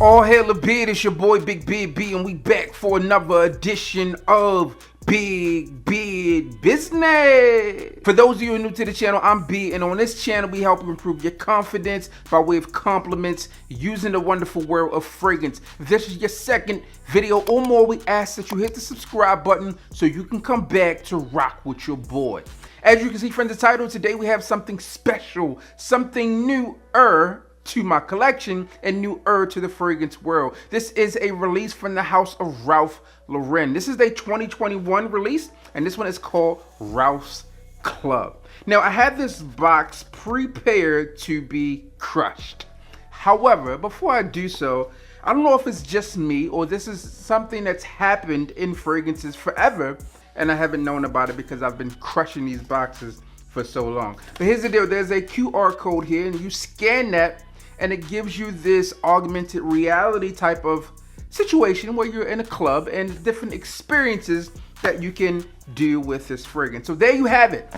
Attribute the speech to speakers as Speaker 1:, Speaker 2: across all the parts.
Speaker 1: All hail a beard, it's your boy Big Beard B, and we back for another edition of Big Beard Business. For those of you who are new to the channel, I'm B, and on this channel we help you improve your confidence by way of compliments using the wonderful world of fragrance. If this is your second video or more, we ask that you hit the subscribe button so you can come back to rock with your boy. As you can see from the title, today we have something special, something newer to my collection and newer to the fragrance world. This is a release from the house of Ralph Lauren. This is a 2021 release, and this one is called Ralph's Club. Now, I had this box prepared to be crushed. However, before I do so, I don't know if it's just me or this is something that's happened in fragrances forever, and I haven't known about it because I've been crushing these boxes for so long. But here's the deal, there's a QR code here, and you scan that, and it gives you this augmented reality type of situation where you're in a club and different experiences that you can do with this fragrance. So there you have it.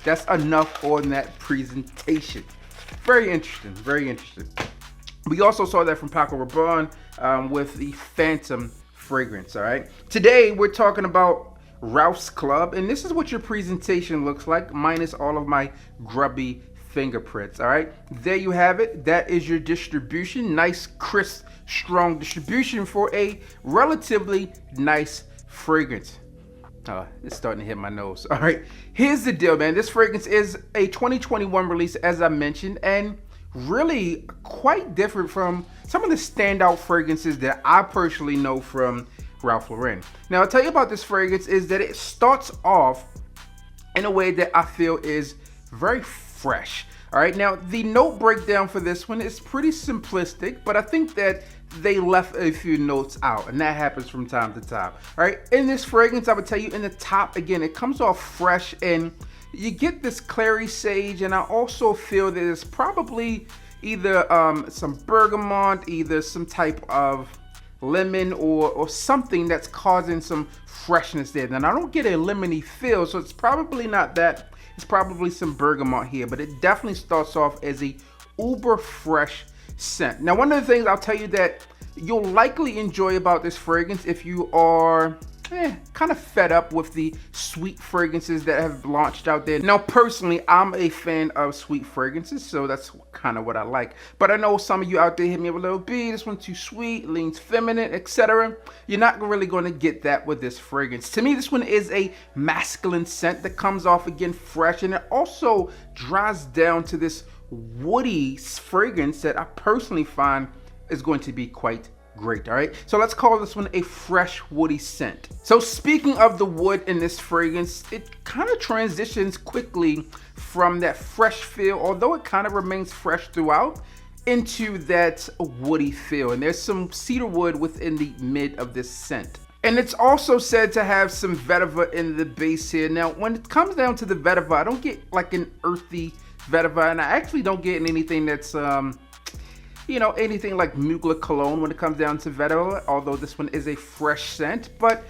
Speaker 1: That's enough on that presentation. Very interesting, very interesting. We also saw that from Paco Rabanne with the Phantom fragrance, all right? Today, we're talking about Ralph's Club, and this is what your presentation looks like, minus all of my grubby fingerprints. All right, there you have it. That is your distribution. Nice, crisp, strong distribution for a relatively nice fragrance. It's starting to hit my nose. All right, here's the deal, man. This fragrance is a 2021 release, as I mentioned, and really quite different from some of the standout fragrances that I personally know from Ralph Lauren. Now, I'll tell you about this fragrance is that it starts off in a way that I feel is very fresh. All right, now the note breakdown for this one is pretty simplistic, but I think that they left a few notes out, and that happens from time to time. All right, in this fragrance, I would tell you in the top, again, it comes off fresh, and you get this clary sage, and I also feel that it's probably either some bergamot, either some type of lemon or something that's causing some freshness there. Now, I don't get a lemony feel, so it's probably not that. It's probably some bergamot here, but it definitely starts off as a uber fresh scent. Now, one of the things I'll tell you that you'll likely enjoy about this fragrance if you are kind of fed up with the sweet fragrances that have launched out there. Now, personally, I'm a fan of sweet fragrances, so that's kind of what I like. But I know some of you out there hit me up a little bit, this one's too sweet, leans feminine, etc. You're not really going to get that with this fragrance. To me, this one is a masculine scent that comes off again fresh, and it also dries down to this woody fragrance that I personally find is going to be quite great. All right, so let's call this one a fresh woody scent. So speaking of the wood in this fragrance, it kind of transitions quickly from that fresh feel, although it kind of remains fresh throughout, into that woody feel, and there's some cedarwood within the mid of this scent. And it's also said to have some vetiver in the base here. Now, when it comes down to the vetiver, I don't get like an earthy vetiver, and I actually don't get anything that's anything like Mugler Cologne when it comes down to vetiver, although this one is a fresh scent, but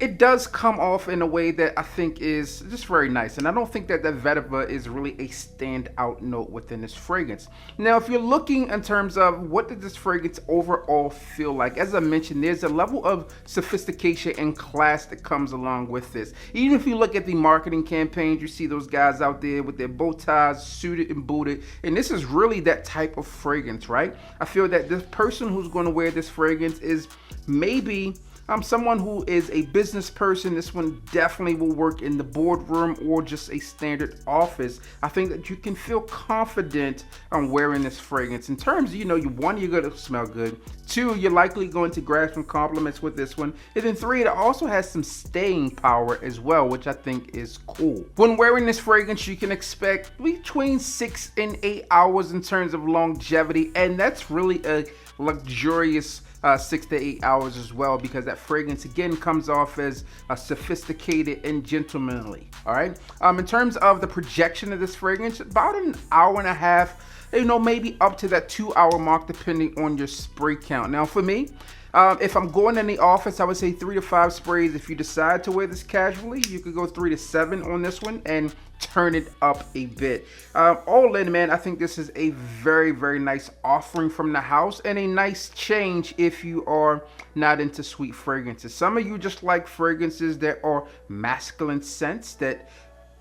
Speaker 1: it does come off in a way that I think is just very nice. And I don't think that the vetiver is really a standout note within this fragrance. Now, if you're looking in terms of what does this fragrance overall feel like, as I mentioned, there's a level of sophistication and class that comes along with this. Even if you look at the marketing campaigns, you see those guys out there with their bow ties, suited and booted, and this is really that type of fragrance, right? I feel that this person who's going to wear this fragrance is maybe someone who is a business person. This one definitely will work in the boardroom or just a standard office. I think that you can feel confident on wearing this fragrance. In terms of, one, you're going to smell good. Two, you're likely going to grab some compliments with this one. And then three, it also has some staying power as well, which I think is cool. When wearing this fragrance, you can expect between 6 and 8 hours in terms of longevity. And that's really a luxurious 6 to 8 hours as well, because that fragrance again comes off as sophisticated and gentlemanly. All right, in terms of the projection of this fragrance, about an hour and a half, maybe up to that 2 hour mark depending on your spray count. Now for me, If I'm going in the office, I would say 3 to 5 sprays. If you decide to wear this casually, you could go 3 to 7 on this one and turn it up a bit. All in, man, I think this is a very, very nice offering from the house and a nice change if you are not into sweet fragrances. Some of you just like fragrances that are masculine scents that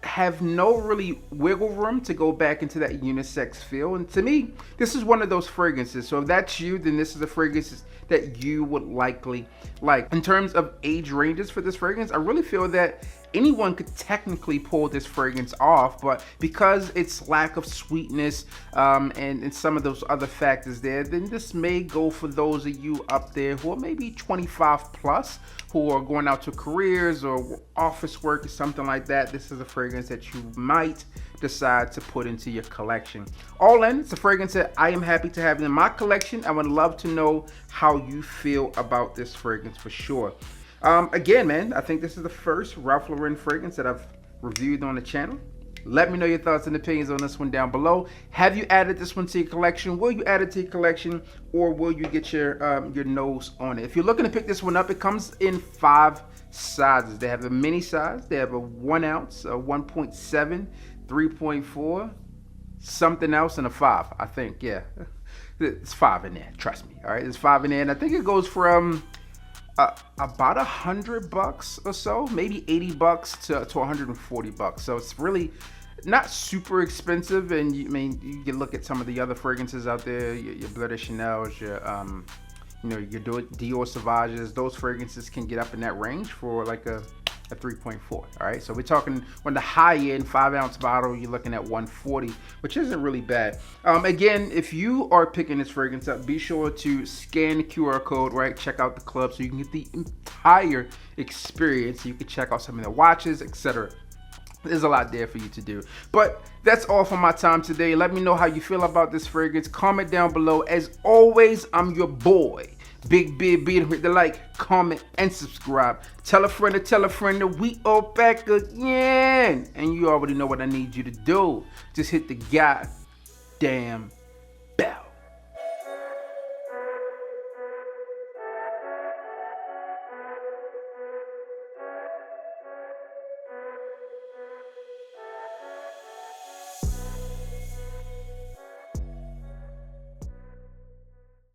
Speaker 1: have no really wiggle room to go back into that unisex feel. And to me, this is one of those fragrances. So if that's you, then this is a fragrance that you would likely like. In terms of age ranges for this fragrance, I really feel that anyone could technically pull this fragrance off, but because its lack of sweetness and some of those other factors there, then this may go for those of you up there who are maybe 25 plus, who are going out to careers or office work or something like that. This is a fragrance that you might decide to put into your collection. All in, it's a fragrance that I am happy to have in my collection. I would love to know how you feel about this fragrance for sure. Again, man, I think this is the first Ralph Lauren fragrance that I've reviewed on the channel. Let me know your thoughts and opinions on this one down below. Have you added this one to your collection? Will you add it to your collection, or will you get your nose on it? If you're looking to pick this one up, it comes in 5 sizes. They have a mini size, they have a 1 ounce, a 1.7, 3.4, something else, and a 5. I think, yeah, it's 5 in there. Trust me. All right, there's 5 in there, and I think it goes from about $100 or so, maybe $80 to $140. So it's really not super expensive. And you can look at some of the other fragrances out there, your Bleu de Chanel's, your your Dior Sauvages. Those fragrances can get up in that range for like a 3.4. All right, so we're talking on the high end 5 ounce bottle, you're looking at 140, which isn't really bad. Again, if you are picking this fragrance up, be sure to scan the QR code, right? Check out the club so you can get the entire experience. You can check out some of the watches, etc. There's a lot there for you to do. But that's all for my time today. Let me know how you feel about this fragrance. Comment down below. As always, I'm your boy, Big Beard. Hit the like, comment, and subscribe. Tell a friend that we are back again. And you already know what I need you to do. Just hit the goddamn